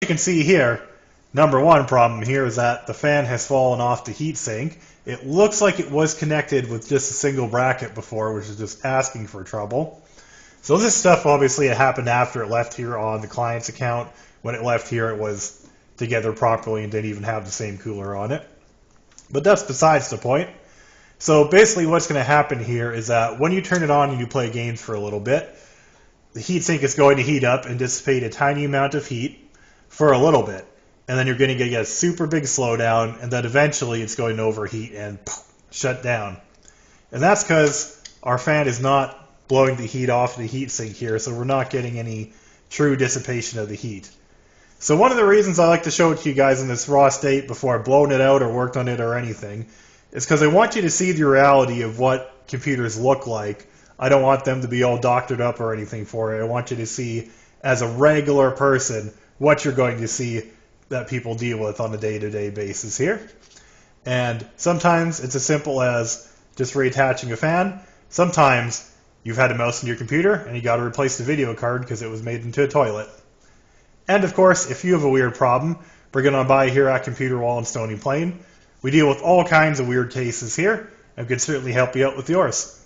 You can see here, number one problem here is that the fan has fallen off the heatsink. It looks like it was connected with just a single bracket before, which is just asking for trouble. So this stuff obviously it happened after it left here on the client's account. When it left here, it was together properly and didn't even have the same cooler on it. But that's besides the point. So basically what's going to happen here is that when you turn it on and you play games for a little bit, the heatsink is going to heat up and dissipate a tiny amount of heat for a little bit. And then you're going to get a super big slowdown, and then eventually it's going to overheat and shut down. And that's because our fan is not blowing the heat off the heatsink here, so we're not getting any true dissipation of the heat. So one of the reasons I like to show it to you guys in this raw state before I've blown it out or worked on it or anything is because I want you to see the reality of what computers look like. I don't want them to be all doctored up or anything for it. I want you to see, as a regular person, what you're going to see that people deal with on a day-to-day basis here. And sometimes it's as simple as just reattaching a fan. Sometimes you've had a mouse in your computer and you got to replace the video card because it was made into a toilet. And of course, if you have a weird problem, bring it on by here at Computer Wall in Stony Plain. We deal with all kinds of weird cases here and can certainly help you out with yours.